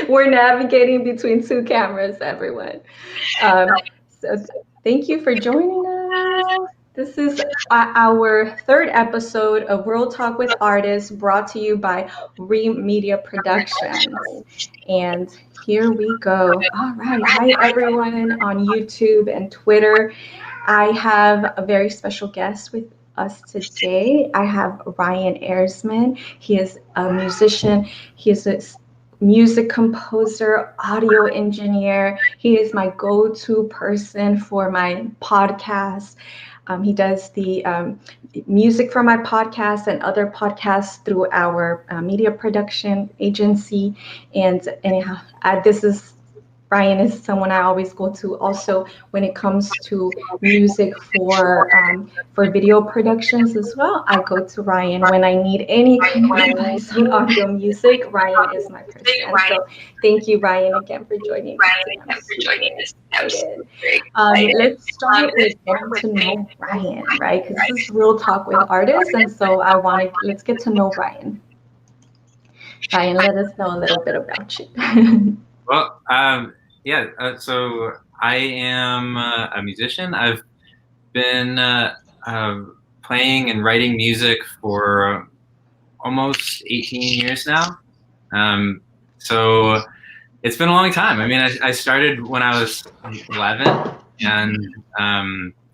We're navigating between two cameras, everyone. So thank you for joining us. This is our third episode of World Talk with Artists, brought to you by Ream Media Productions. And here we go. All right. Hi, everyone on YouTube and Twitter. I have a very special guest with us today. I have Ryan Ehresman. He is a musician. He is a music composer, audio engineer. He is my go-to person for my podcast. He does the music for my podcast and other podcasts through our media production agency. And anyhow, this is Ryan is someone I always go to also when it comes to music for video productions as well. I go to Ryan when I need any kind of advice on audio music. Ryan is my person. So thank you, Ryan, again for joining us. I'm super excited. Let's start with getting to know Ryan, right? Because this is Real Talk with Artists, and so let's get to know Ryan. Ryan, let us know a little bit about you. Well, yeah, so I am a musician. I've been playing and writing music for almost 18 years now. So it's been a long time. I mean, I started when I was 11, and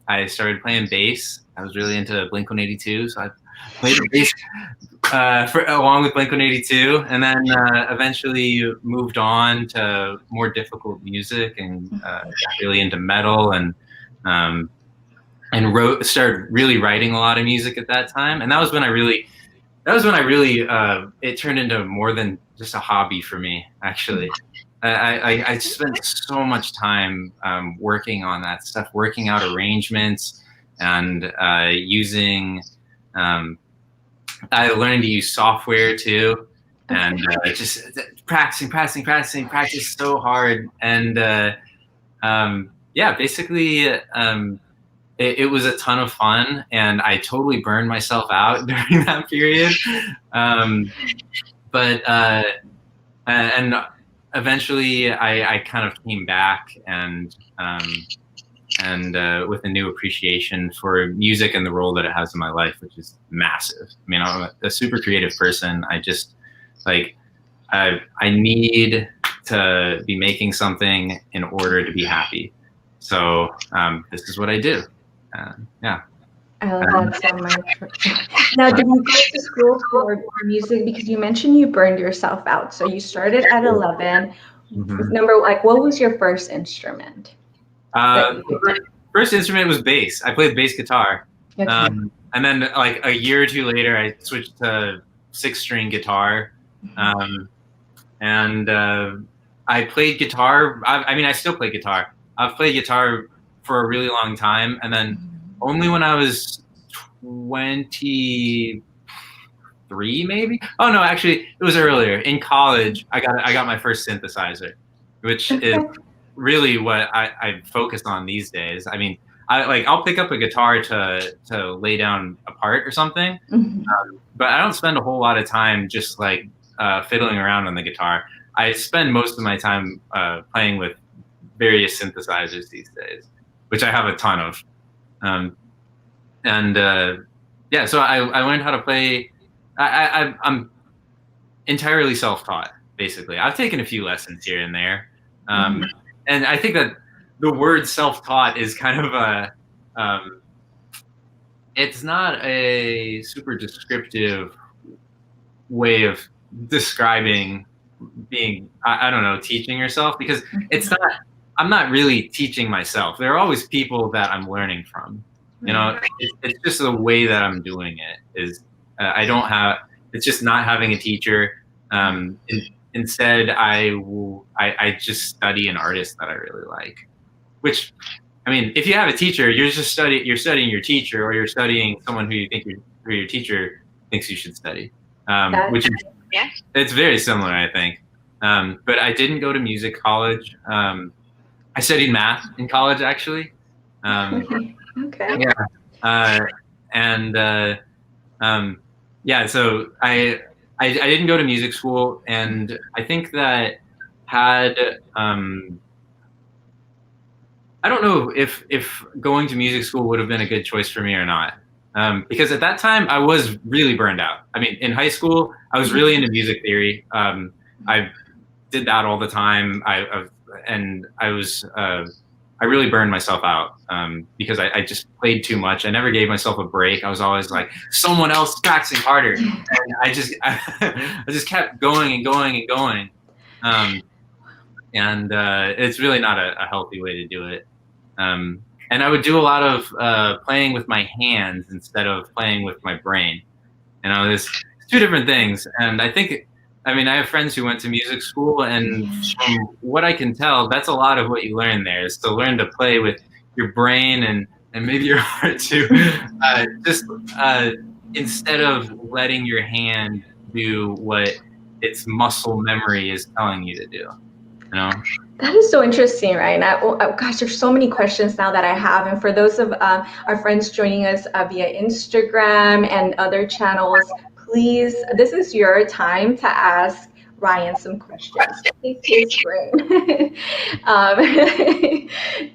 I started playing bass. I was really into Blink-182, so I played bass along with Blink-182, and then eventually moved on to more difficult music and got really into metal and started really writing a lot of music at that time. And that was when I really it turned into more than just a hobby for me. Actually, I spent so much time working on that stuff, working out arrangements and using. I learned to use software too, and just practice so hard. And yeah, basically, it was a ton of fun, and I totally burned myself out during that period. But and eventually, I kind of came back and with a new appreciation for music and the role that it has in my life, which is massive. I mean, I'm a super creative person. I just I need to be making something in order to be happy. So this is what I do. Yeah. I love that so much. Now, did you go to school for music? Because you mentioned you burned yourself out. So you started at 11. Mm-hmm. What was your first instrument? First instrument was bass. I played bass guitar. Okay. And then like a year or two later, I switched to 6-string guitar. And I played guitar. I mean, I still play guitar. I've played guitar for a really long time. And then only when I was 23, maybe. Oh no, actually, it was earlier. In college, I got my first synthesizer, which is really what I focus on these days. I mean, I'll pick up a guitar to lay down a part or something, but I don't spend a whole lot of time just fiddling around on the guitar. I spend most of my time playing with various synthesizers these days, which I have a ton of. Yeah, so I learned how to play. I'm entirely self-taught, basically. I've taken a few lessons here and there. And I think that the word self-taught is kind of it's not a super descriptive way of describing being, I don't know, teaching yourself, because I'm not really teaching myself. There are always people that I'm learning from. You know, it's just the way that I'm doing it is, it's just not having a teacher. Instead, I just study an artist that I really like. Which, I mean, if you have a teacher, you're studying your teacher, or you're studying someone who your teacher thinks you should study. Which is, it's very similar, I think. But I didn't go to music college. I studied math in college, actually. Okay. Yeah. Yeah. So I didn't go to music school, and I think that had I don't know if going to music school would have been a good choice for me or not. Because at that time I was really burned out. I mean, in high school, I was really into music theory. I did that all the time. I really burned myself out because I just played too much. I never gave myself a break. I was always like, someone else practicing harder, and I just kept going and going and going. It's really not a healthy way to do it. And I would do a lot of playing with my hands instead of playing with my brain. You know, there's two different things. And I mean, I have friends who went to music school, and from what I can tell, that's a lot of what you learn there is to learn to play with your brain and maybe your heart too. Instead of letting your hand do what its muscle memory is telling you to do. You know? That is so interesting, right? Gosh, there's so many questions now that I have. And for those of our friends joining us via Instagram and other channels, please, this is your time to ask Ryan some questions. Take his brain.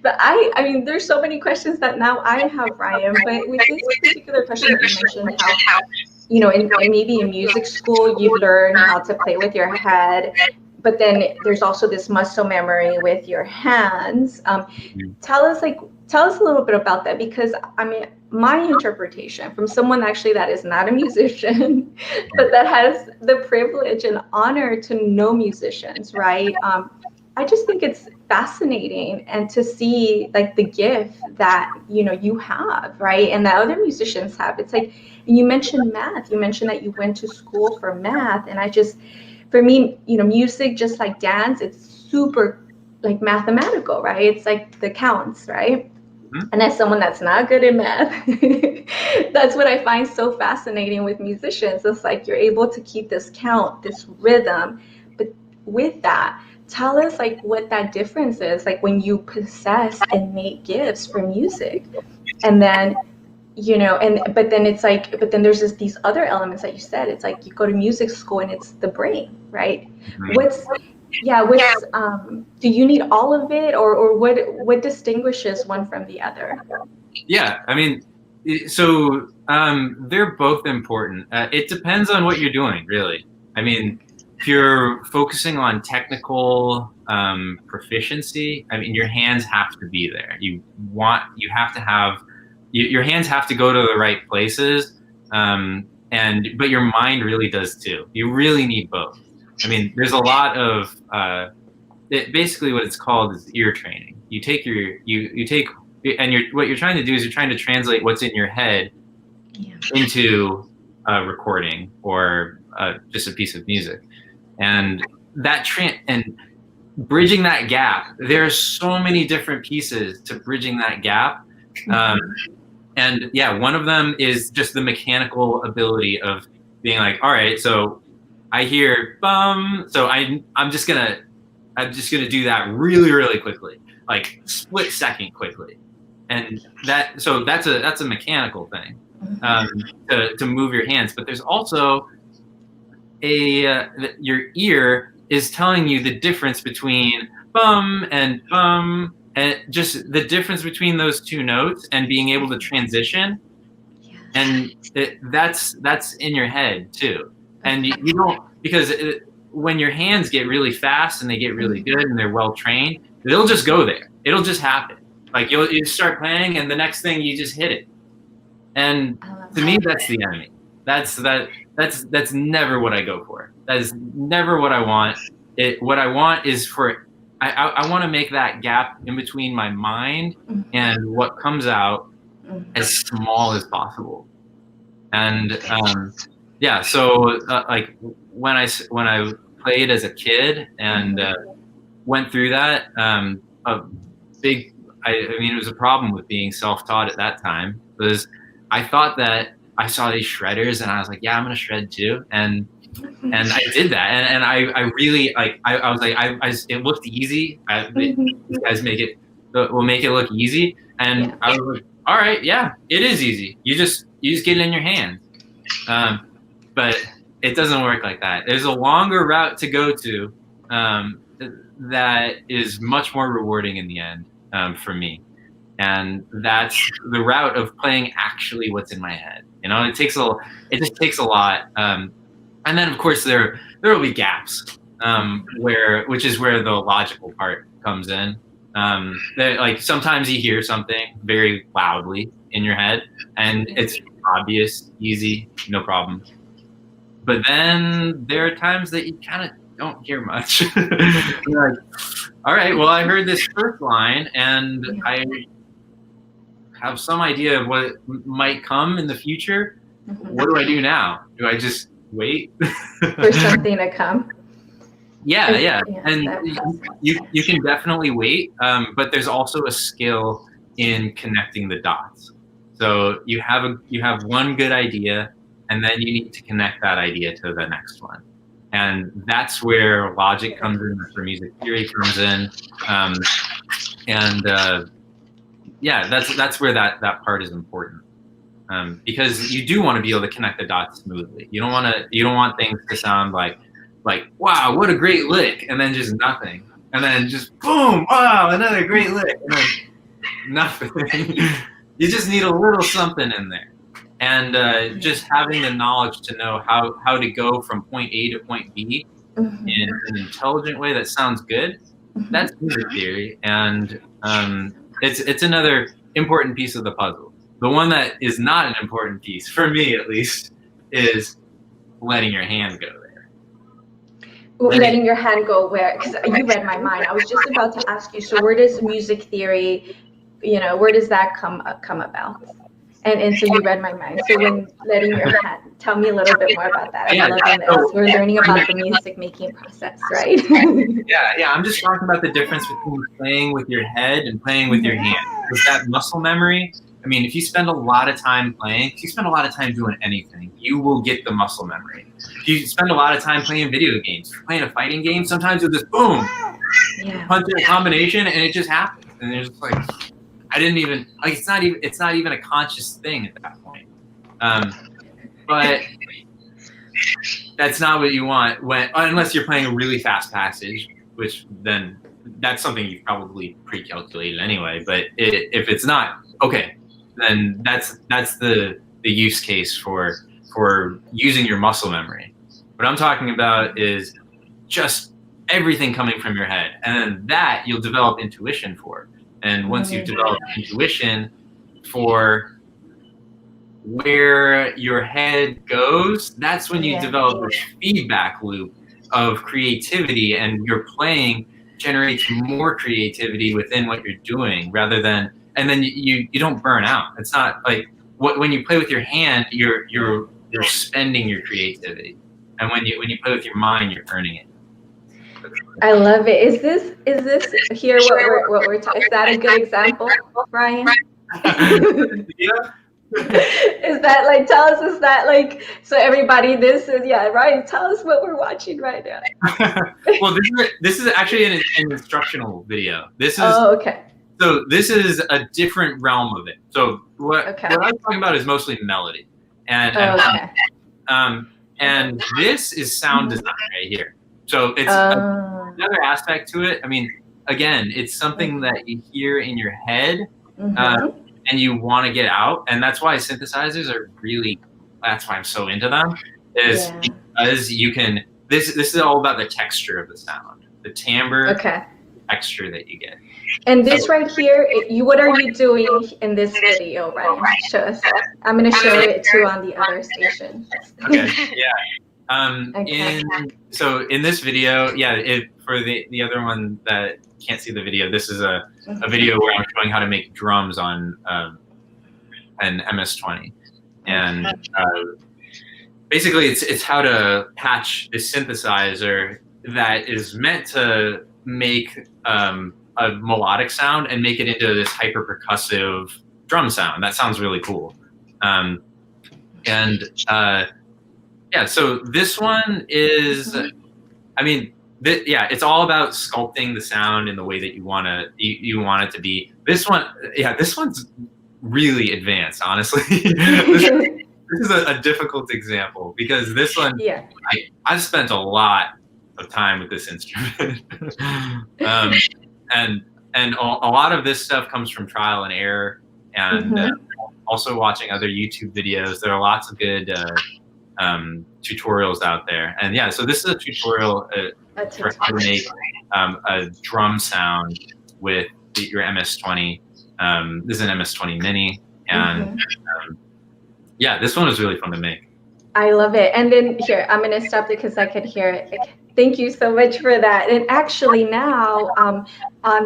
But I mean, there's so many questions that now I have, Ryan. But with this particular question that you mentioned, how, maybe in music school, you learn how to play with your head, but then there's also this muscle memory with your hands. Tell us a little bit about that, because I mean, my interpretation from someone actually that is not a musician, but that has the privilege and honor to know musicians, right? I just think it's fascinating, and to see like the gift that you have, right, and that other musicians have. It's like, and you mentioned math. You mentioned that you went to school for math, and for me, music, just like dance, it's super like mathematical, right? It's like the counts, right? Mm-hmm. And as someone that's not good at math, that's what I find so fascinating with musicians. It's like you're able to keep this count, this rhythm, but with that, tell us like what that difference is, like when you possess innate gifts for music, and then but then there's these other elements that you said. It's like you go to music school and it's the brain, right? Mm-hmm. Do you need all of it, or what distinguishes one from the other? Yeah, I mean, so they're both important. It depends on what you're doing, really. I mean, if you're focusing on technical proficiency, I mean, your hands have to be there. You have to have your hands have to go to the right places, but your mind really does too. You really need both. I mean, there's a lot of basically what it's called is ear training. You take what you're trying to do is you're trying to translate what's in your head into a recording or just a piece of music, and and bridging that gap. There's so many different pieces to bridging that gap. And yeah, one of them is just the mechanical ability of being like, all right, so I hear bum, so I'm just gonna do that really, really quickly, like split second quickly, and that's a mechanical thing to move your hands. But there's also your ear is telling you the difference between bum and bum. And just the difference between those two notes and being able to transition, and that's in your head too. And you don't, because when your hands get really fast and they get really good and they're well trained, they'll just go there. It'll just happen. Like you start playing, and the next thing you just hit it. And to me, that's the enemy. That's never what I go for. That is never what I want. What I want is for I want to make that gap in between my mind and what comes out as small as possible. And so like when I played as a kid and went through that, I mean, it was a problem with being self-taught at that time, because I thought that I saw these shredders and I was like, yeah, I'm gonna shred too, and I did that, and I really like. I was like, it looked easy. You guys will make it look easy, and I was like, all right, yeah, it is easy. You just get it in your hands, but it doesn't work like that. There's a longer route to go to that is much more rewarding in the end for me. And that's the route of playing actually what's in my head. You know, it just takes a lot. And then of course there will be gaps which is where the logical part comes in. That, like, sometimes you hear something very loudly in your head and it's obvious, easy, no problem. But then there are times that you kind of don't hear much. You're like, all right, well, I heard this first line and I have some idea of what might come in the future. What do I do now? Do I just wait for something to come? Yeah. And you can definitely wait, but there's also a skill in connecting the dots. So you have one good idea, and then you need to connect that idea to the next one. And that's where logic comes in, that's where music theory comes in. That's where that part is important. Because you do want to be able to connect the dots smoothly. You don't want things to sound like, wow, what a great lick, and then just nothing. And then just boom, wow, another great lick, and then nothing. You just need a little something in there. And just having the knowledge to know how to go from point A to point B in an intelligent way that sounds good, that's music theory. And it's another important piece of the puzzle. The one that is not an important piece, for me at least, is letting your hand go there. Letting your hand go where? Because you read my mind. I was just about to ask you, so where does music theory, where does that come about? And so you read my mind. So when letting your hand, tell me a little bit more about that. I'm loving this. We're learning about the music making process, right? Yeah. I'm just talking about the difference between playing with your head and playing with your hand. With that muscle memory, I mean, if you spend a lot of time playing, if you spend a lot of time doing anything, you will get the muscle memory. If you spend a lot of time playing video games, if you're playing a fighting game, sometimes you'll just boom, punch in a combination and it just happens. And you're just like, I didn't even, like, it's not even a conscious thing at that point. But that's not what you want unless you're playing a really fast passage, which then that's something you've probably pre-calculated anyway. But if it's not, okay, then that's the use case for using your muscle memory. What I'm talking about is just everything coming from your head, and then that you'll develop intuition for. And once you've developed intuition for where your head goes, that's when you develop this feedback loop of creativity, and your playing generates more creativity within what you're doing, rather than, and then you don't burn out. It's not like when you play with your hand, you're spending your creativity, and when you play with your mind, you're earning it. I love it. Is this here what we're talking? Is that a good example, Ryan? Yeah. Is that like, tell us, is that like, so everybody, this is, Ryan, tell us what we're watching right now. Well, this is actually an instructional video. This is, okay. So this is a different realm of it. So what I'm talking about is mostly melody. And this is sound design right here. So it's another aspect to it. I mean, again, it's something that you hear in your head and you want to get out. And that's why synthesizers are that's why I'm so into them, is because you can, this is all about the texture of the sound, the timbre, texture that you get. And this right here, what are you doing in this video, Ryan? Show us. I'm going to show it too on the other station. So in this video, for the other one that can't see the video, this is a video where I'm showing how to make drums on an MS-20, and basically it's how to patch this synthesizer that is meant to make a melodic sound and make it into this hyper percussive drum sound. That sounds really cool. So this one is, I mean, it's all about sculpting the sound in the way that you want it to be. This one's really advanced, honestly. This is a difficult example, because this one, I've spent a lot of time with this instrument. um, and a lot of this stuff comes from trial and error, and also watching other YouTube videos. There are lots of good tutorials out there. And yeah, so this is a tutorial for how to make a drum sound with your MS-20. This is an MS-20 Mini, and yeah, this one was really fun to make. I love it. And then here, I'm going to stop it because I could hear it. Thank you so much for that. And actually now on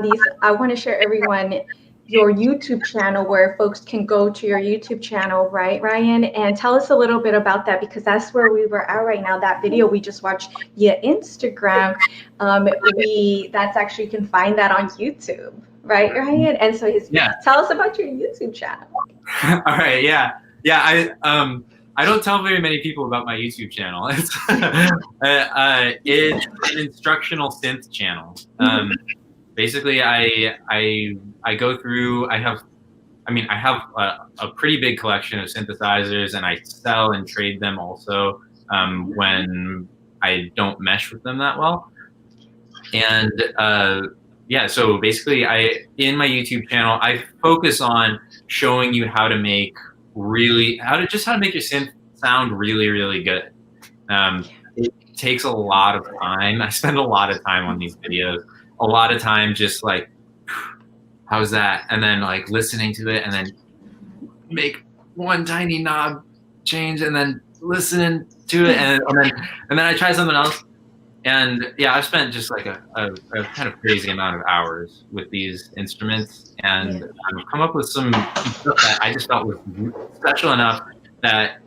these, I want to share everyone your YouTube channel where folks can go to your YouTube channel, right, Ryan? And tell us a little bit about that, because that's where we were at right now. That video we just watched via Instagram, that's actually, you can find that on YouTube, right, Ryan? And so tell us about your YouTube channel. All right, yeah. I don't tell very many people about my YouTube channel. It's it's an instructional synth channel. Basically, I go through. I have a pretty big collection of synthesizers, and I sell and trade them also when I don't mesh with them that well. And yeah, so basically, in my YouTube channel, I focus on showing you how to make how to make your synth sound really, really good. It takes a lot of time. I spend a lot of time on these videos. A lot of time just like, how's that? And then like listening to it, and then make one tiny knob change, and then listening to it, and then I try something else. And yeah, I've spent just like a kind of crazy amount of hours with these instruments, and I've come up with some stuff that I just felt was special enough that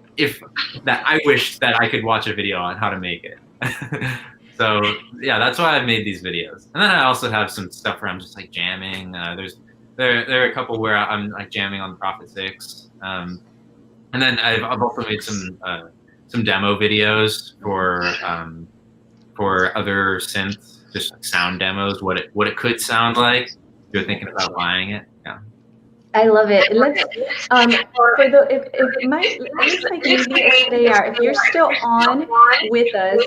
I wished that I could watch a video on how to make it. So yeah, that's why I've made these videos. And then I also have some stuff where I'm just like jamming. There are a couple where I'm like jamming on the Prophet 6. And then I've also made some demo videos for other synths, just like sound demos, what it could sound like if you're thinking about buying it. Yeah. I love it. Let's if it might, it looks like maybe they are. If you're still on with us,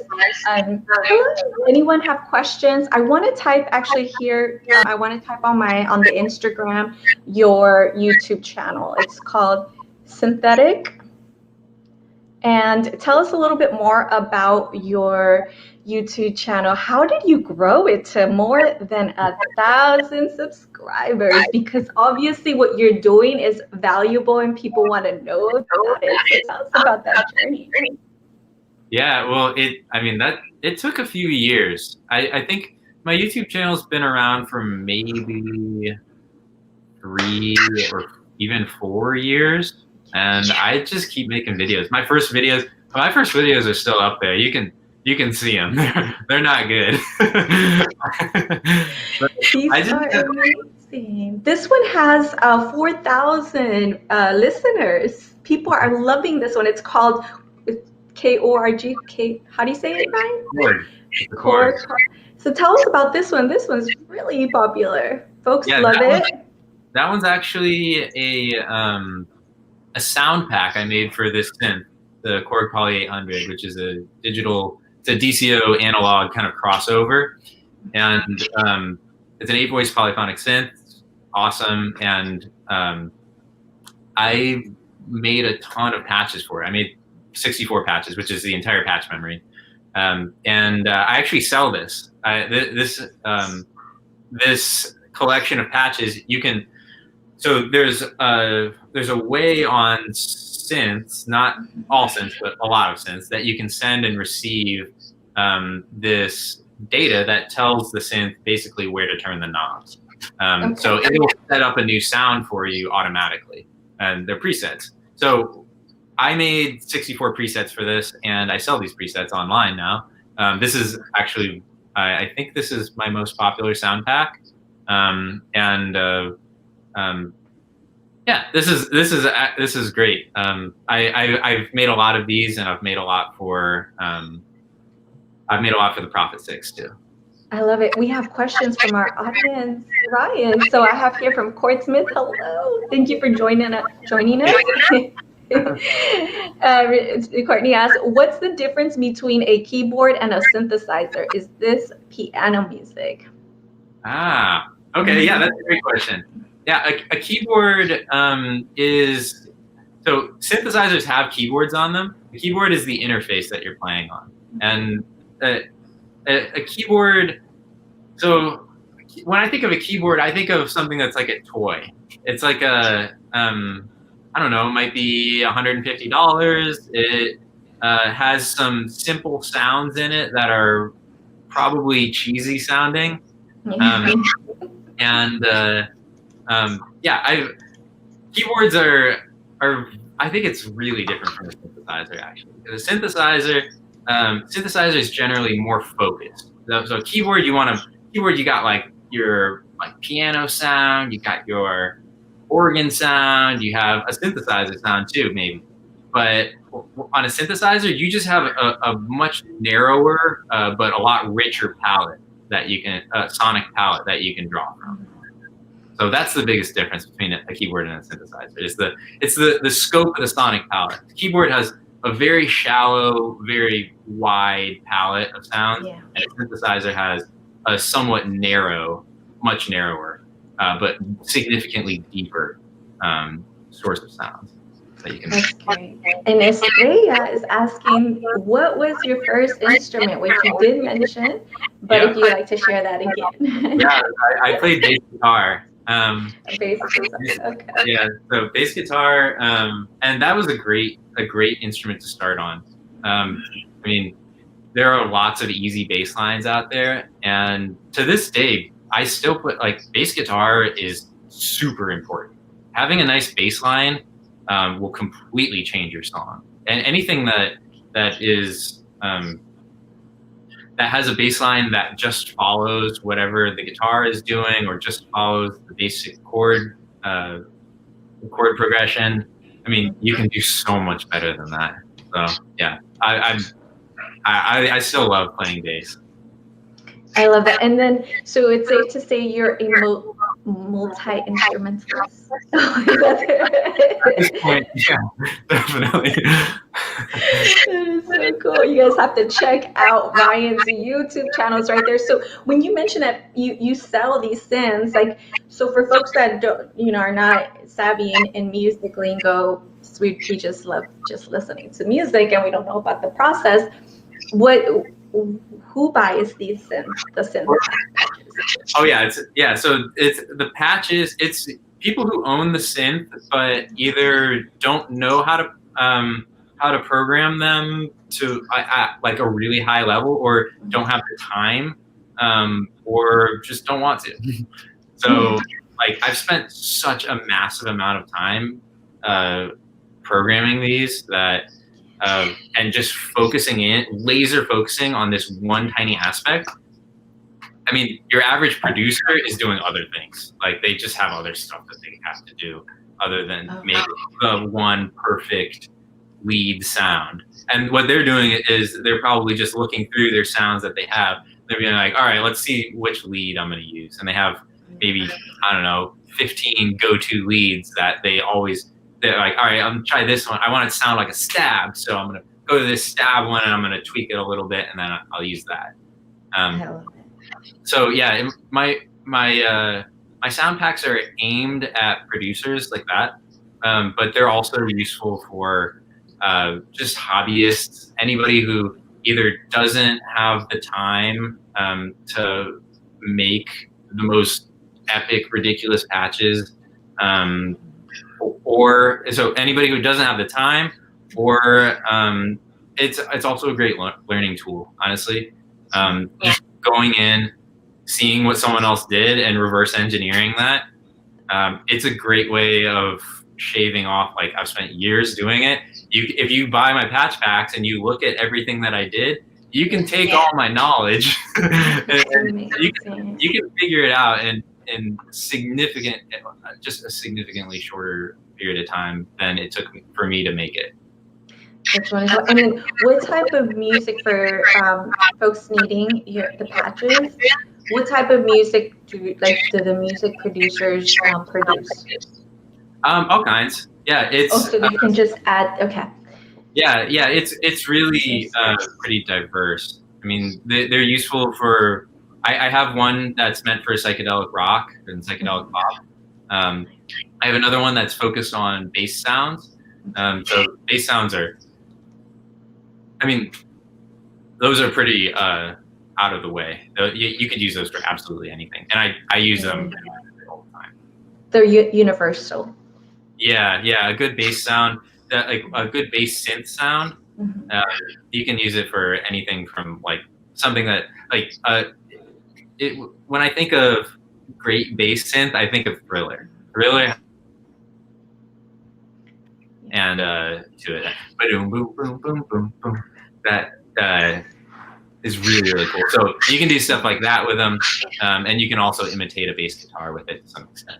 anyone have questions? I want to type actually here. I want to type on the Instagram your YouTube channel. It's called Synthetic. And tell us a little bit more about your YouTube channel. How did you grow it to more than 1,000 subscribers? Because obviously what you're doing is valuable and people want to know about it. So tell us about that journey. Yeah, well, it took a few years. I think my YouTube channel's been around for maybe 3 or even 4 years. And I just keep making videos. My first videos are still up there. You can see them. They're not good. These are amazing. This one has 4,000 listeners. People are loving this one. It's called KORG. How do you say it, Ryan? Korg. So tell us about this one. This one's really popular. Folks love it. That one's actually a sound pack I made for this synth, the Korg Poly 800, which is it's a DCO analog kind of crossover. And it's an 8-voice polyphonic synth. It's awesome. And I made a ton of patches for it. I made 64 patches, which is the entire patch memory. And I actually sell this. This collection of patches, so there's a way on synths, not all synths, but a lot of synths, that you can send and receive this data that tells the synth basically where to turn the knobs. So it will set up a new sound for you automatically, and they're presets. So I made 64 presets for this, and I sell these presets online now. This is actually, I think this is my most popular sound pack. Yeah, this is great. I've made a lot of these, and I've made a lot for the Prophet 6 too. I love it. We have questions from our audience, Ryan. So I have here from Court Smith. Hello, thank you for joining us. Courtney asks, what's the difference between a keyboard and a synthesizer? Is this piano music? Okay, yeah, that's a great question. Yeah, a keyboard is, so synthesizers have keyboards on them. The keyboard is the interface that you're playing on. And a keyboard, so when I think of a keyboard, I think of something that's like a toy. It's like a, I don't know, it might be $150. It has some simple sounds in it that are probably cheesy sounding. Yeah, keyboards are, I think it's really different from a synthesizer, actually. Because a synthesizer is generally more focused. So keyboard, you got like your like piano sound, you got your organ sound, you have a synthesizer sound too, maybe. But on a synthesizer, you just have a much narrower, but a lot richer palette that you can, sonic palette that you can draw from. So that's the biggest difference between a keyboard and a synthesizer. It's the scope of the sonic palette. The keyboard has a very shallow, very wide palette of sounds, and a synthesizer has a somewhat narrow, much narrower, but significantly deeper source of sounds that you can make. That's great. And Estrella is asking, what was your first instrument, which you did mention, but if you'd like to share that again. Yeah, I played bass guitar. Bass guitar, okay. Yeah, so bass guitar, and that was a great instrument to start on. I mean, there are lots of easy bass lines out there, and to this day, I still put, like, bass guitar is super important. Having a nice bass line will completely change your song, and anything that is that has a bass line that just follows whatever the guitar is doing, or just follows the basic chord progression. I mean, you can do so much better than that. So yeah, I still love playing bass. I love that. And then, so it's safe to say you're a multi-instrumentalist. At this point, yeah, definitely. That is so cool. You guys have to check out Ryan's YouTube channels right there. So when you mention that you sell these synths, like, so for folks that don't, are not savvy in music lingo, we just love just listening to music and we don't know about the process. Who buys these synths? The synth patches. Oh yeah, so it's the patches. It's people who own the synth, but either don't know how to program them to like a really high level, or don't have the time, or just don't want to. So like, I've spent such a massive amount of time programming these that. And just laser focusing on this one tiny aspect. I mean, your average producer is doing other things. Like, they just have other stuff that they have to do other than make the one perfect lead sound. And what they're doing is they're probably just looking through their sounds that they have. They're being like, all right, let's see which lead I'm going to use. And they have maybe, I don't know, 15 go-to leads that they're like, all right, I'm gonna try this one. I want it to sound like a stab, so I'm gonna go to this stab one and I'm gonna tweak it a little bit, and then I'll use that. So yeah, my sound packs are aimed at producers like that, but they're also useful for just hobbyists, anybody who either doesn't have the time to make the most epic, ridiculous patches. Or so anybody who doesn't have the time, or it's also a great learning tool, honestly. Just going in, seeing what someone else did and reverse engineering that. It's a great way of shaving off, like, I've spent years doing it. If you buy my patch packs and you look at everything that I did, you can take all my knowledge and you can figure it out in just a significantly shorter period of time than it took for me to make it. That's wonderful. And then, what type of music for folks needing the patches? What type of music do the music producers produce? All kinds. Yeah, it's Oh, so you can just add. Okay. yeah, it's really pretty diverse. I mean, they're useful for. I have one that's meant for psychedelic rock and psychedelic pop. I have another one that's focused on bass sounds. So bass sounds are, I mean, those are pretty out of the way. You could use those for absolutely anything, and I use them all the time. They're universal. Yeah, a good bass sound, like a good bass synth sound. Uh, you can use it for anything from like something that like when I think of great bass synth, I think of Thriller. Thriller and to it, boom, boom, boom, boom, boom, boom. That is really cool. So you can do stuff like that with them, and you can also imitate a bass guitar with it to some extent.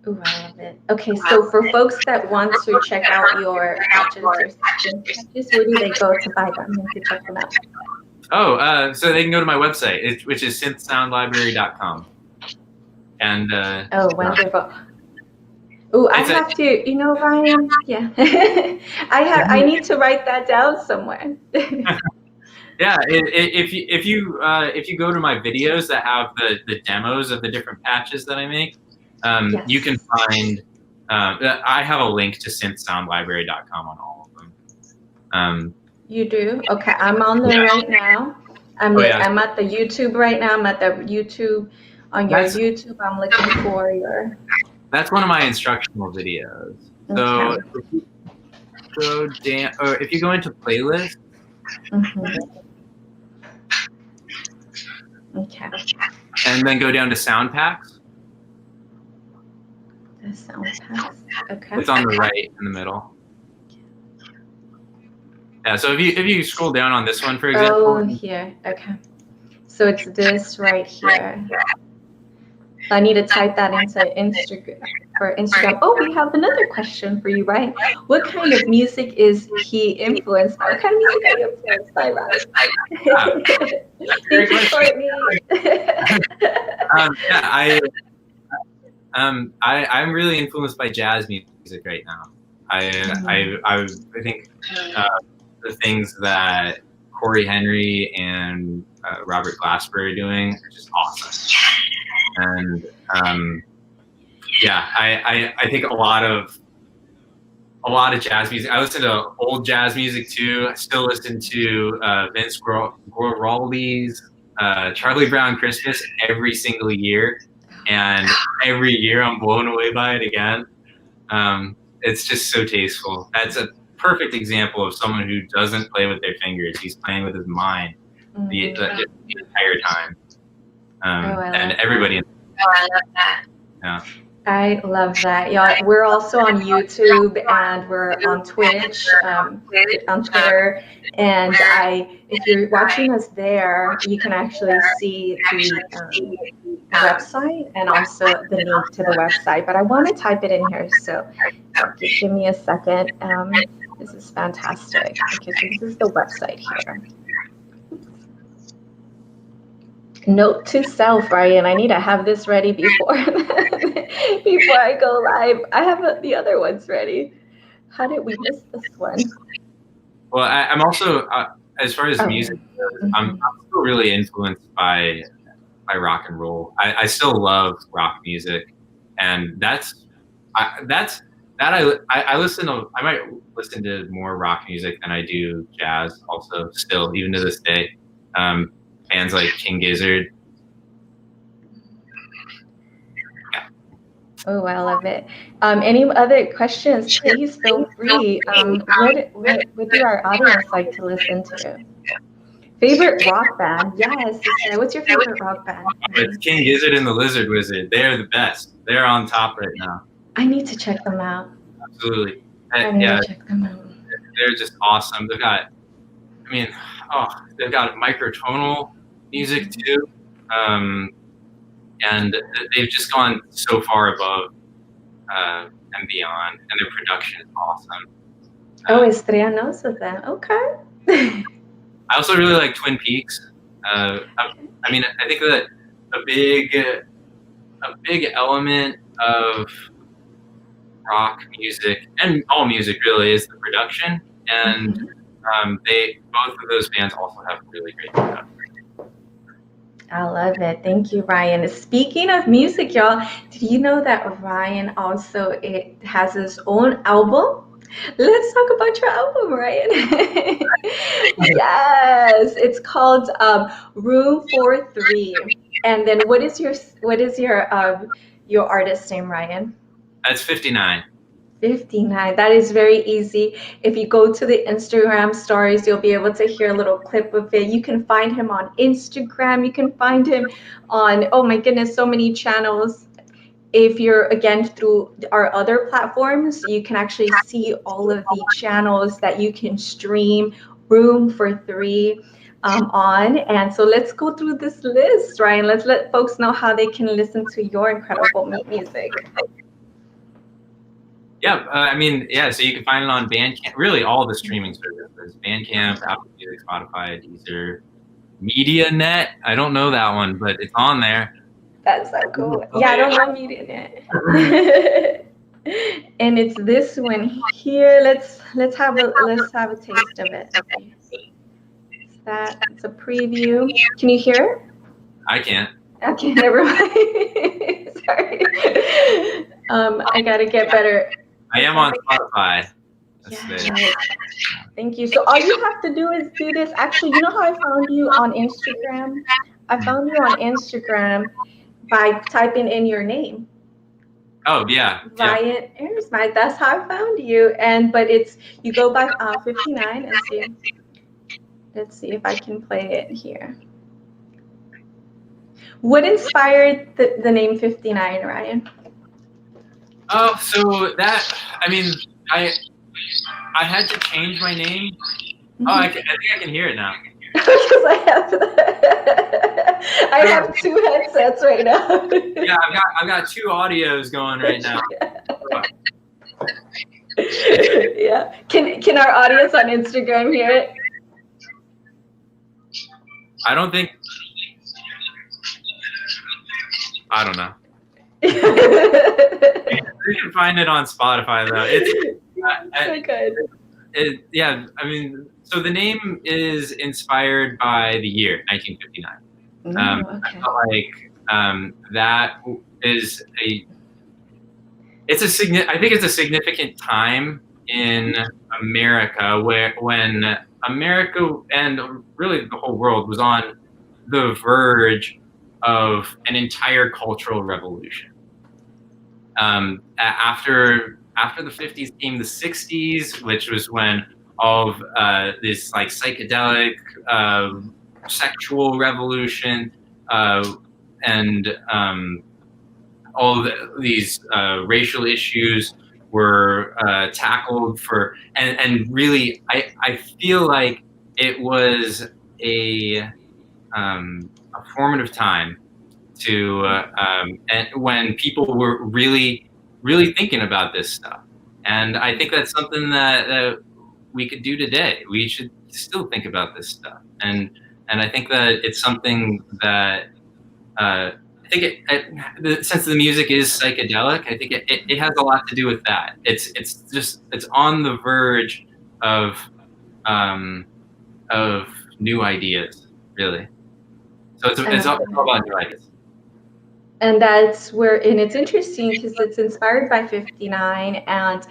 Ooh, I love it. Okay, so for folks that want to check out your patches, where do they go to buy them and to check them out? Oh, so they can go to my website, which is synthsoundlibrary.com. And oh, wonderful. Oh, I have to, Ryan. Yeah, I need to write that down somewhere. Yeah, if you go to my videos that have the demos of the different patches that I make, Yes. you can find. I have a link to synthsoundlibrary.com on all of them. You do? Okay, I'm on there right now. I'm at the YouTube right now. I'm at the YouTube. On your YouTube, I'm looking for your. That's one of my instructional videos. So if you go into playlist. Okay. And then go down to sound packs. The sound packs. Okay. It's on the right in the middle. Yeah. So if you scroll down on this one, for example. Oh, here. Okay. So it's this right here. I need to type that into Instagram. Oh, we have another question for you, Ryan. What kind of music is he influenced by? What kind of music are you influenced by, Ryan? Thank you, Courtney. I'm really influenced by jazz music right now. I think the things that Corey Henry and Robert Glasper are doing are just awesome. And I think a lot of jazz music. I listen to old jazz music too. I still listen to Vince Guaraldi's Charlie Brown Christmas every single year, and every year I'm blown away by it again. It's just so tasteful. That's a perfect example of someone who doesn't play with their fingers. He's playing with his mind the entire time. And everybody. I love that. Yeah. I love that. Yeah, we're also on YouTube and we're on Twitch, on Twitter. And if you're watching us there, you can actually see the website and also the link to the website. But I want to type it in here, so just give me a second. This is fantastic. Okay, so this is the website here. Note to self, Ryan, I need to have this ready before I go live. I have the other ones ready. How did we miss this one? Well, I'm also, as far as music goes, I'm still really influenced by rock and roll. I still love rock music, and I might listen to more rock music than I do jazz. Also, still, even to this day. Bands like King Gizzard. Yeah. Oh, I love it. Any other questions? Please feel free. What do our audience like to listen to? Favorite rock band? Yes. What's your favorite rock band? It's King Gizzard and the Lizard Wizard. They're the best. They're on top right now. I need to check them out. Absolutely. I need to check them out. They're just awesome. They've got microtonal music too, and they've just gone so far above and beyond, and their production is awesome. Estrella knows of them. Okay. I also really like Twin Peaks. I think that a big element of rock music, and all music really, is the production. And both of those bands also have really great production. I love it. Thank you, Ryan. Speaking of music, y'all, did you know that Ryan also has his own album? Let's talk about your album, Ryan. Yes, it's called Room 43. And then what is your artist name, Ryan? That's 59. 59. That is very easy. If you go to the Instagram stories, you'll be able to hear a little clip of it. You can find him on Instagram. You can find him on, oh my goodness, so many channels. If you're, again, through our other platforms, you can actually see all of the channels that you can stream Room for Three on. And so let's go through this list, Ryan. Let's let folks know how they can listen to your incredible music. Yeah, so you can find it on Bandcamp, really all the streaming services, Bandcamp, Apple Music, Spotify, Deezer, MediaNet. I don't know that one, but it's on there. That's so cool. Yeah, I don't know MediaNet. And it's this one here. Let's have a taste of it. It's a preview. Can you hear it? I can't. Okay, never mind. Sorry. I gotta get better. I am on Spotify. Yeah. Thank you. So all you have to do is do this. Actually, you know how I found you on Instagram? I found you on Instagram by typing in your name. Oh yeah. Ryan Ehresman. That's how I found you. But you go by 59 and see. Let's see if I can play it here. What inspired the name 59, Ryan? Oh, so that, I had to change my name. Mm-hmm. Oh, I think I can hear it now. Because I have two headsets right now. Yeah, I've got two audios going right now. Yeah. Can our audience on Instagram hear it? I don't know. You can find it on Spotify though. It's so good. So the name is inspired by the year 1959. Okay. I felt like that is I think it's a significant time in America when America and really the whole world was on the verge of an entire cultural revolution. After the 50s came the 60s, which was when all of this like psychedelic sexual revolution and all these racial issues were tackled and really I feel like it was a formative time to and when people were really thinking about this stuff. And I think that's something that we could do today. We should still think about this stuff. And I think that it's something that I think since the music is psychedelic, I think it has a lot to do with that. It's on the verge of new ideas, really. So it's all about new ideas. And that's and it's interesting because it's inspired by 59, and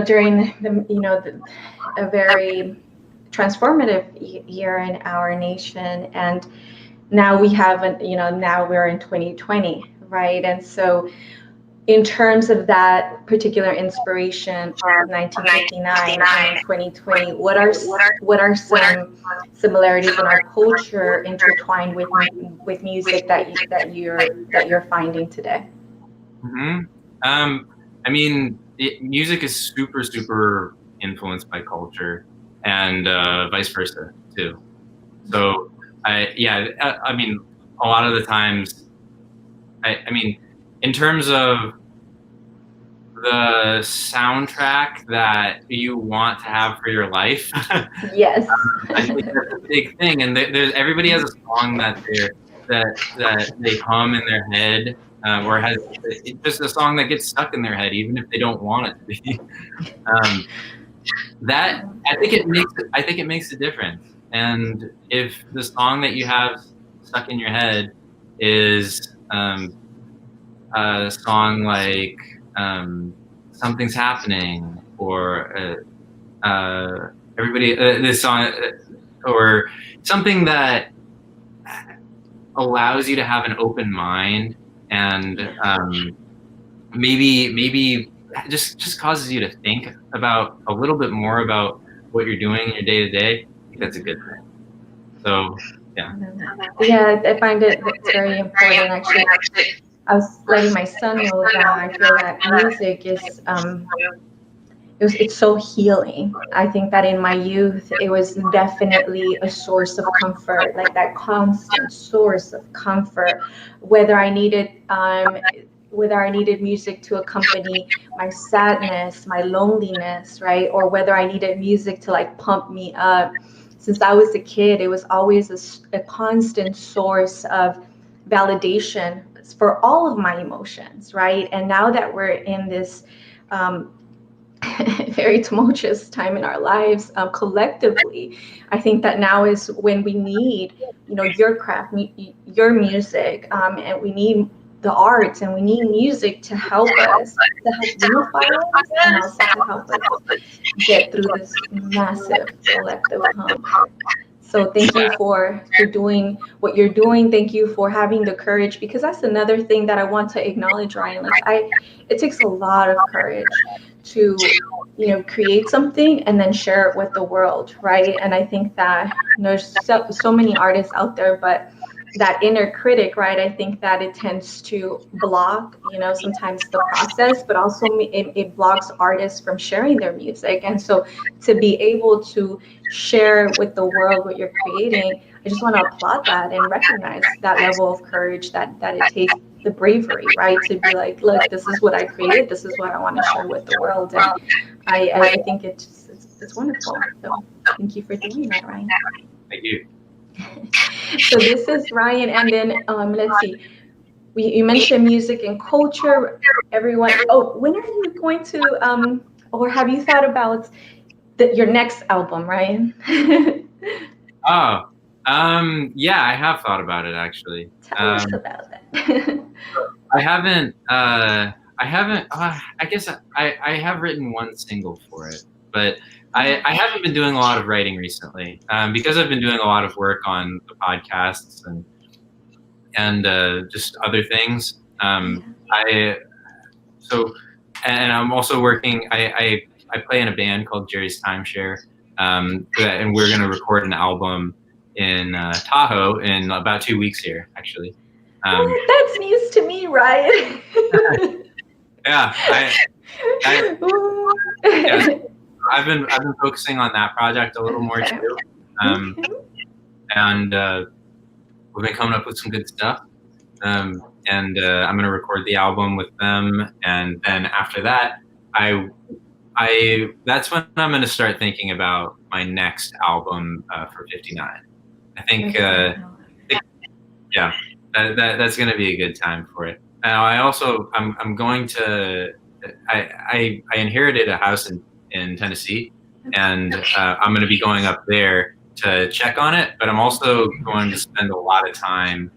during a very transformative year in our nation, and now we have now we're in 2020, right? And so in terms of that particular inspiration of 1959 and 2020, what are some similarities in our culture intertwined with music that you're finding today? Mm-hmm. Music is super influenced by culture, and vice versa too. So a lot of the times, in terms of the soundtrack that you want to have for your life. Yes. I think that's a big thing, and everybody has a song that that they hum in their head, or has it's just a song that gets stuck in their head, even if they don't want it to be. That I think it makes a difference. And if the song that you have stuck in your head is a song like "Something's Happening" or everybody this song or something that allows you to have an open mind and maybe just causes you to think about a little bit more about what you're doing in your day to day, I think that's a good thing. So yeah. Yeah, I find it's very important. Actually, I was letting my son know that I feel that music is it's so healing. I think that in my youth, it was definitely a source of comfort, like that constant source of comfort, whether I needed music to accompany my sadness, my loneliness, right? Or whether I needed music to like pump me up. Since I was a kid, it was always a constant source of validation for all of my emotions, right? And now that we're in this very tumultuous time in our lives collectively, I think that now is when we need, your craft, your music, and we need the arts, and we need music to help us, to help unify us, and also to help us get through this massive collective hump. So thank you for doing what you're doing. Thank you for having the courage, because that's another thing that I want to acknowledge, Ryan. Like it takes a lot of courage to, create something and then share it with the world, right? And I think that there's so many artists out there, but that inner critic, right? I think that it tends to block, sometimes the process, but also it blocks artists from sharing their music. And so to be able to share with the world what you're creating, I just want to applaud that and recognize that level of courage that it takes, the bravery, right? To be like, look, this is what I created. This is what I want to share with the world. And I think it's wonderful. So thank you for doing that, Ryan. Thank you. So this is Ryan, and then let's see. You mentioned music and culture. Everyone. Oh, when are you going to or have you thought about your next album, Ryan? Oh, yeah, I have thought about it actually. Tell us about that. I haven't. I guess I have written one single for it, but I haven't been doing a lot of writing recently because I've been doing a lot of work on the podcasts and just other things. And I'm also working. I play in a band called Jerry's Timeshare, and we're going to record an album in Tahoe in about 2 weeks here, actually. That's news to me, Ryan. Yeah, I've been focusing on that project a little more too, and we've been coming up with some good stuff. And I'm going to record the album with them, and then after that, that's when I'm going to start thinking about my next album for 59. I think, yeah, that's going to be a good time for it. Now, I'm going to. I inherited a house in Tennessee, and I'm going to be going up there to check on it. But I'm also going to spend a lot of time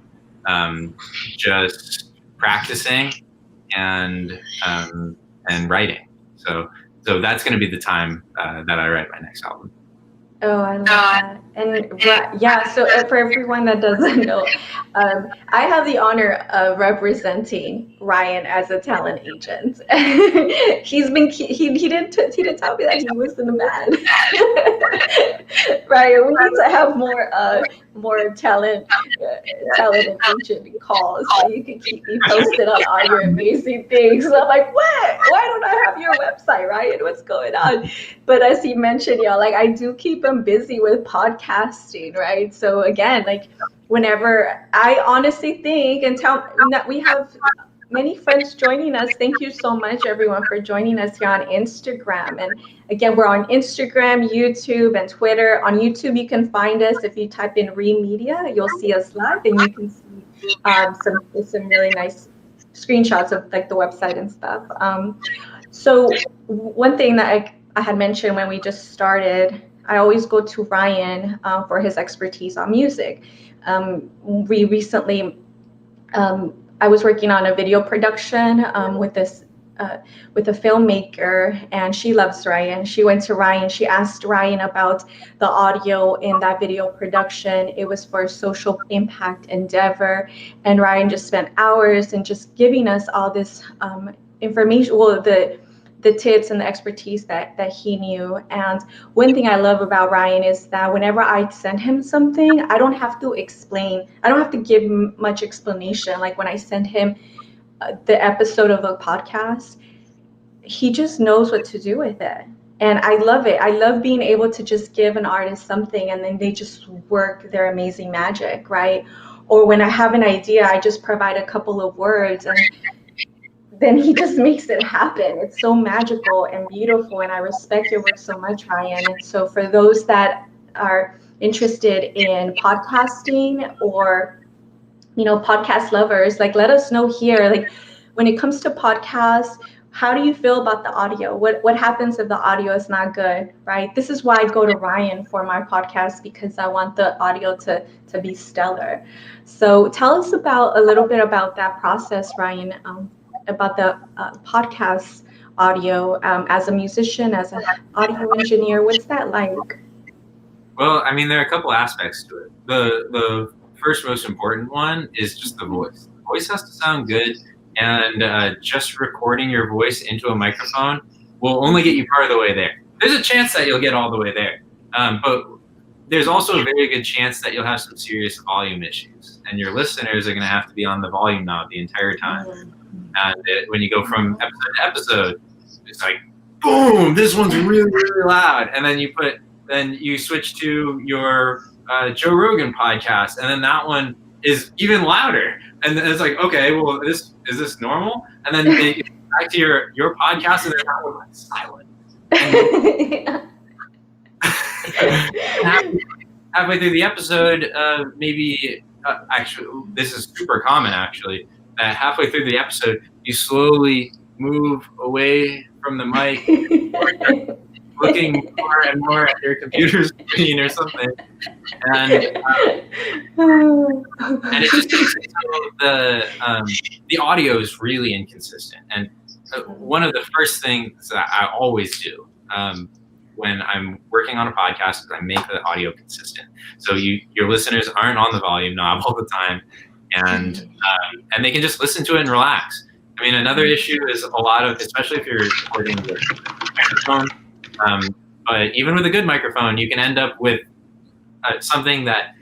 just practicing and writing. So that's going to be the time that I write my next album. Oh, I love that. And yeah, so for everyone that doesn't know, I have the honor of representing Ryan as a talent agent. He didn't tell me that he was in the band. Ryan, we need to have more talent and agent calls so you can keep me posted on all your amazing things. So I'm like, what? Why don't I have your website, Ryan? What's going on? But as he mentioned, like I do keep him busy with podcasting, right? So again, like whenever I honestly think and tell that we have many friends joining us. Thank you so much, everyone, for joining us here on Instagram. And again, we're on Instagram, YouTube, and Twitter. On YouTube, you can find us if you type in Remedia. You'll see us live, and you can see some really nice screenshots of like the website and stuff. So one thing that I had mentioned when we just started, I always go to Ryan for his expertise on music. We recently, I was working on a video production with a filmmaker, and she loves Ryan. She went to Ryan. She asked Ryan about the audio in that video production. It was for a social impact endeavor, and Ryan just spent hours and just giving us all this information. Well, the tips and the expertise that he knew. And one thing I love about Ryan is that whenever I send him something, I don't have to explain. I don't have to give much explanation. Like when I send him the episode of a podcast, he just knows what to do with it. And I love it. I love being able to just give an artist something and then they just work their amazing magic, right? Or when I have an idea, I just provide a couple of words and then he just makes it happen. It's so magical and beautiful, and I respect your work so much, Ryan. And so for those that are interested in podcasting or, podcast lovers, like let us know here, like when it comes to podcasts, how do you feel about the audio? What happens if the audio is not good, right? This is why I go to Ryan for my podcast, because I want the audio to be stellar. So tell us a little bit about that process, Ryan, about the podcast audio as a musician, as an audio engineer. What's that like? Well, I mean, there are a couple aspects to it. The first most important one is just the voice. The voice has to sound good, and just recording your voice into a microphone will only get you part of the way there. There's a chance that you'll get all the way there, but there's also a very good chance that you'll have some serious volume issues, and your listeners are going to have to be on the volume knob the entire time. And when you go from episode to episode, it's like, boom, this one's really, really loud. And then you switch to your Joe Rogan podcast, and then that one is even louder. And then it's like, okay, well, is this normal? And then they get back to your podcast, and then that one is silent. Halfway through the episode, maybe actually, this is super common actually. Halfway through the episode, you slowly move away from the mic, looking more and more at your computer screen or something, and it just makes it so the audio is really inconsistent. And one of the first things that I always do when I'm working on a podcast is I make the audio consistent, so your listeners aren't on the volume knob all the time. And they can just listen to it and relax. I mean, another issue is a lot of, especially if you're recording with a microphone, but even with a good microphone, you can end up with something that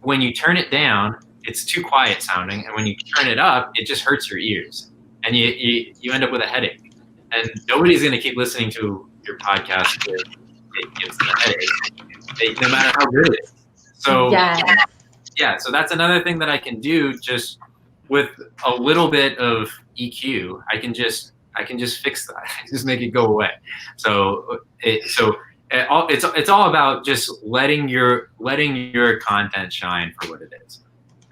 when you turn it down, it's too quiet sounding, and when you turn it up, it just hurts your ears, and you end up with a headache. And nobody's going to keep listening to your podcast if it gives them a headache, no matter how good it is. So. Yeah, so that's another thing that I can do just with a little bit of EQ. I can just fix that. Just make it go away. So it's all about just letting your content shine for what it is.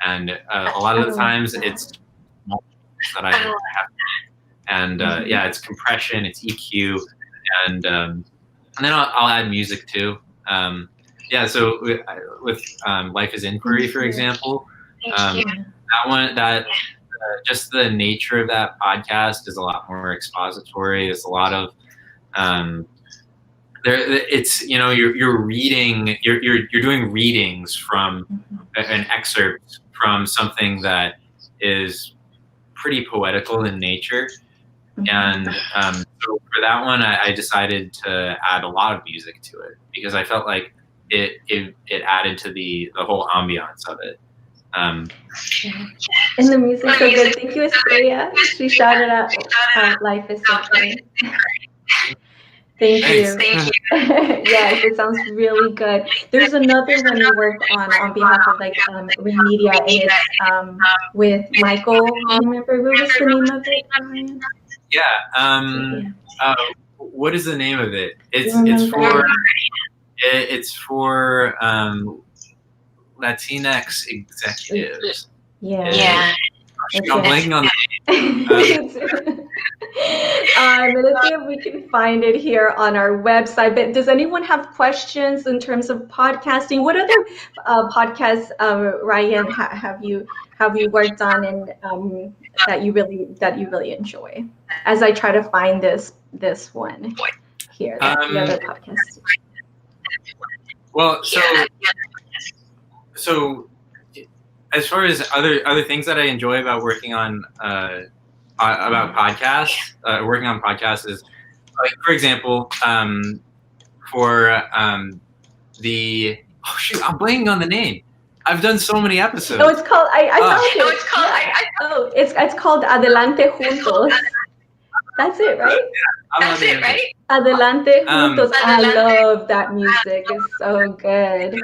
And a lot of the times it's that I have to do. And it's compression, it's EQ, and then I'll add music too. So with Life is Inquiry, for example, just the nature of that podcast is a lot more expository. There's a lot of you're reading, you're doing readings from an excerpt from something that is pretty poetical in nature. And so for that one, I decided to add a lot of music to it because I felt like it added to the whole ambiance of it. And the music's so good. Thank you, Estrella. She shouted out Life is so good. Thank you. Yes, it sounds really good. There's another one you worked on behalf of Remedia, and it's with Michael. Remember, what was the name of it, Ryan? What is the name of it? It's for Latinx executives. Yeah. I'm blanking on let's see if we can find it here on our website. But does anyone have questions in terms of podcasting? What other podcasts, Ryan, have you worked on and that you really enjoy? As I try to find this one here, the other podcast. Well, so as far as other things that I enjoy about working on about podcasts, working on podcasts is, like, for example, for the I'm blanking on the name. I've done so many episodes. Oh, it's called it's called Adelante Juntos. That's it, right? Adelante Juntos. I love that music. It's so good.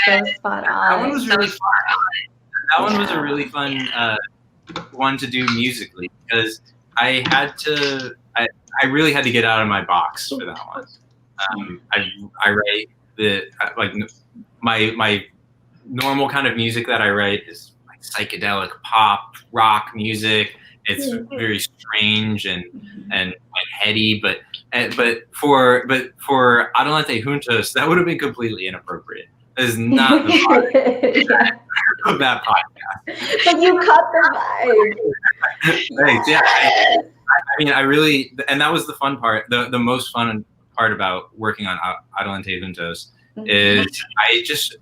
So spot on. That one was really fun. That one was a really fun one to do musically, because I really had to get out of my box for that one. I write my normal kind of music that I write is like psychedelic pop rock music. It's very strange and like heady, but for Adelante Juntos, that would have been completely inappropriate. That is not the vibe of that podcast. But you caught the vibe. Thanks. Yeah. I mean, I really, and that was the fun part. The most fun part about working on Adelante Juntos is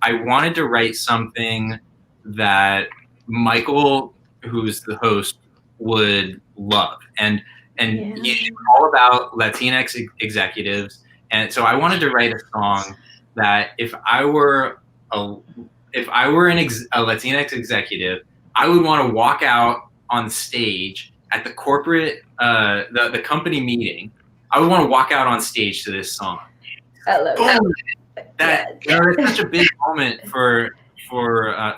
I wanted to write something that Michael, who's the host, would love, and he's all about Latinx executives, and so I wanted to write a song that if I were a Latinx executive, I would want to walk out on stage at the corporate the company meeting. I would want to walk out on stage to this song. I love that. It's such a big moment for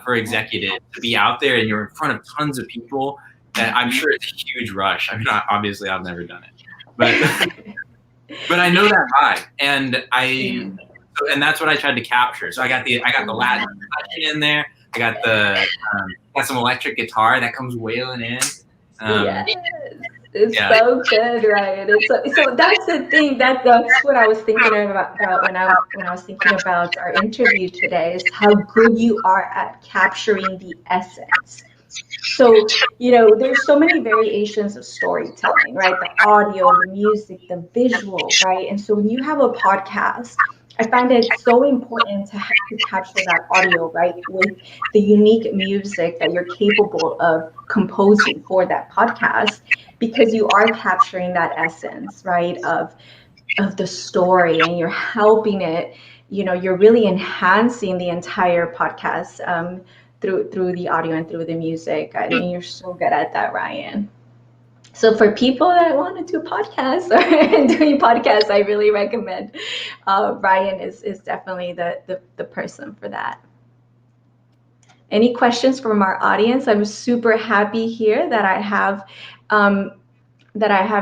executives to be out there and you're in front of tons of people. And I'm sure it's a huge rush. I mean, obviously, I've never done it, but I know that vibe, and and that's what I tried to capture. So I got the Latin percussion in there. I got got some electric guitar that comes wailing in. It's so good, Ryan. So that's the thing. That's what I was thinking about when I was thinking about our interview today. Is how good you are at capturing the essence. So, there's so many variations of storytelling, right? The audio, the music, the visual, right? And so when you have a podcast, I find it so important to capture that audio, right? With the unique music that you're capable of composing for that podcast, because you are capturing that essence, right? Of the story, and you're helping it, you're really enhancing the entire podcast, through the audio and through the music. I mean, you're so good at that, Ryan. So for people that want to do podcasts or doing podcasts, I really recommend Ryan is definitely the person for that. Any questions from our audience? I'm super happy here that I have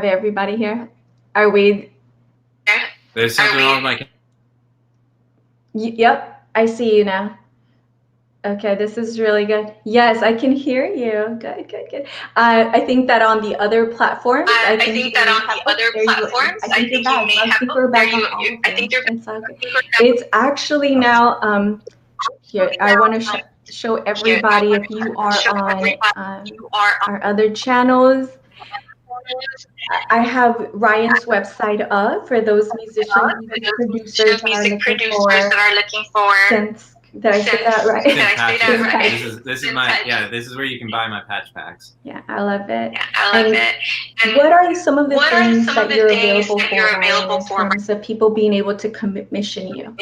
everybody here. Are we? There's something wrong with my. Yep, I see you now. Okay, this is really good. Yes, I can hear you. Good. I think that on the other platforms, I think you're back on all of them. It's actually now, here, I want to show everybody, if you are on our other channels, I have Ryan's website up for those musicians, music producers that are looking for. Did I say that right? This is where you can buy my patch packs. Yeah, I love it. And what are some of the things that you're available for in terms of people being able to commission you?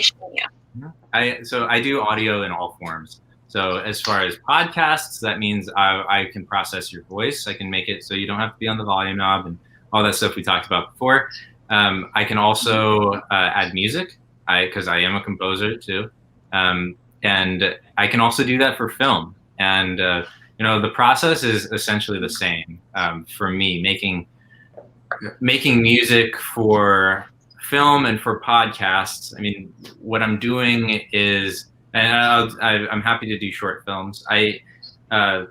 I do audio in all forms. So as far as podcasts, that means I can process your voice. I can make it so you don't have to be on the volume knob and all that stuff we talked about before. I can also add music, because I am a composer too. And I can also do that for film. And, the process is essentially the same for me, making music for film and for podcasts. I mean, what I'm doing is, and I'm happy to do short films. I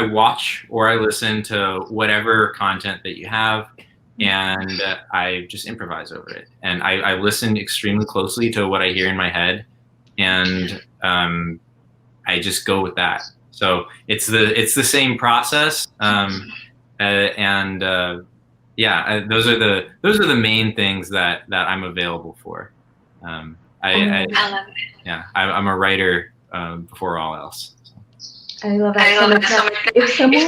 watch or I listen to whatever content that you have, and I just improvise over it. And I listen extremely closely to what I hear in my head, and I just go with that. So it's the same process, those are the main things that I'm available for. I love it. Yeah, I'm a writer before all else. I love that so much. Now, if someone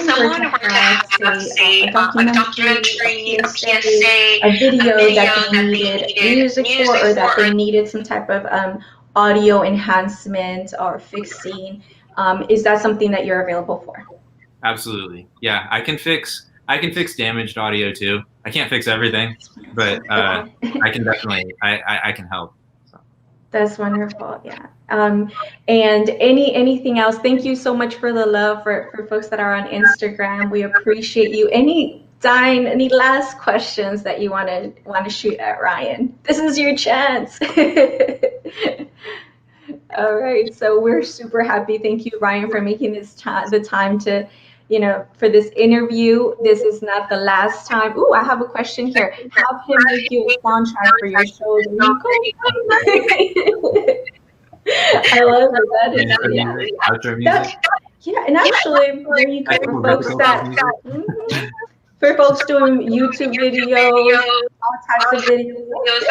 were to have, say, a documentary, a PSA, a video that they needed music for, or that they needed some type of audio enhancement or fixing, is that something that you're available for? Absolutely. Yeah, I can fix damaged audio too. I can't fix everything, but I can definitely I can help. So. That's wonderful. Yeah. And anything else? Thank you so much for the love for folks that are on Instagram. We appreciate you. Any last questions that you want to shoot at Ryan? This is your chance. All right. So we're super happy. Thank you, Ryan, for making the time to, for this interview. This is not the last time. Ooh, I have a question here. Have him make you a soundtrack for your show. I love it. Outro music. Yeah, and actually, there you go for folks for folks doing YouTube videos, all types of videos.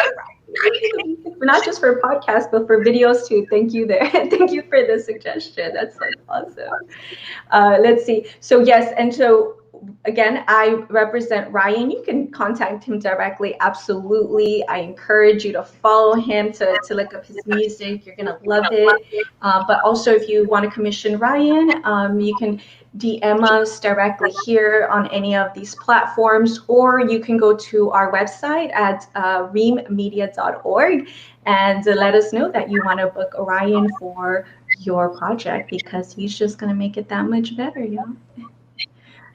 Not just for podcasts, but for videos too. Thank you there. Thank you for the suggestion. That's like awesome. Let's see. So yes, and so again, I represent Ryan. You can contact him directly. Absolutely. I encourage you to follow him, to look up his music. You're gonna love it. But also, if you want to commission Ryan, you can DM us directly here on any of these platforms, or you can go to our website at reammedia.org and let us know that you want to book Orion for your project, because he's just going to make it that much better, y'all.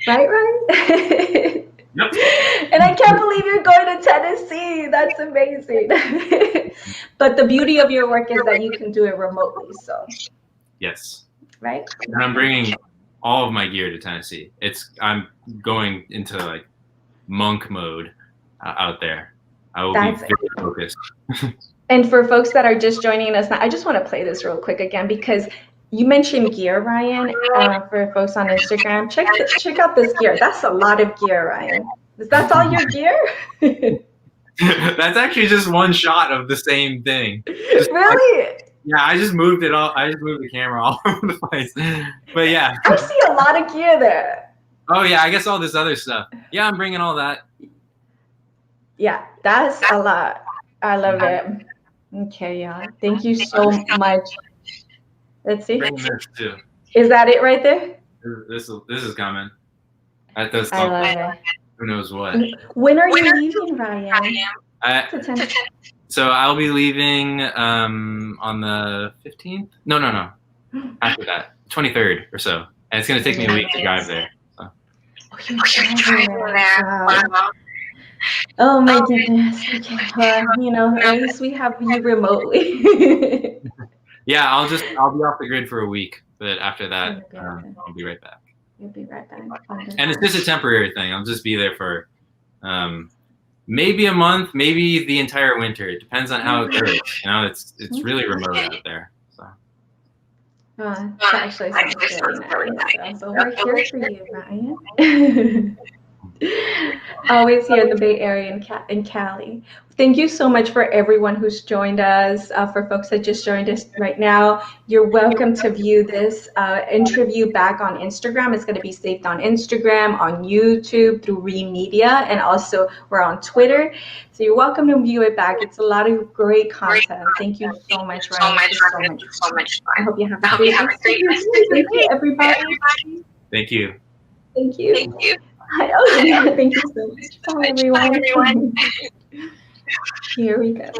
Right, Ryan? Yep. And I can't believe you're going to Tennessee. That's amazing. But the beauty of your work is that you can do it remotely. So. Yes. Right. And I'm bringing all of my gear to Tennessee. I'm going into like monk mode out there. I will be very focused. And for folks that are just joining us now, I just want to play this real quick again, because you mentioned gear, Ryan. For folks on Instagram, check out this gear. That's a lot of gear, Ryan. That's all your gear? That's actually just one shot of the same thing. Really? Yeah, I just moved it all. I just moved the camera all over the place. But yeah. I see a lot of gear there. Oh yeah, I guess all this other stuff. Yeah, I'm bringing all that. Yeah, that's a lot. I love it. Okay, yeah. Thank you so much. Let's see. Bring this too. Is that it right there? This is coming. That does I love it. Who knows what? When are you leaving, Ryan? So I'll be leaving on the 15th. No. After that, 23rd or so. And it's gonna take me a week to drive there. So. Wow. Oh my goodness. Okay. Well, at least we have you remotely. Yeah, I'll be off the grid for a week, but after that, I'll be right back. You'll be right back. And it's just a temporary thing. I'll just be there for maybe a month, maybe the entire winter. It depends on how it goes. It's really remote out there. So. That actually sounds really nice. So we're here for you, Ryan. Always here in the Bay Area in Cali. Thank you so much for everyone who's joined us. For folks that just joined us right now, you're welcome to view this interview back on Instagram. It's going to be saved on Instagram, on YouTube through Ream Media, and also we're on Twitter. So you're welcome to view it back. It's a lot of great content. Thank you so much, Ryan. So much. I hope you have a great day. Thank you, everybody. Thank you. Thank you. Thank you. Thank you so much. Bye, everyone. Here we go.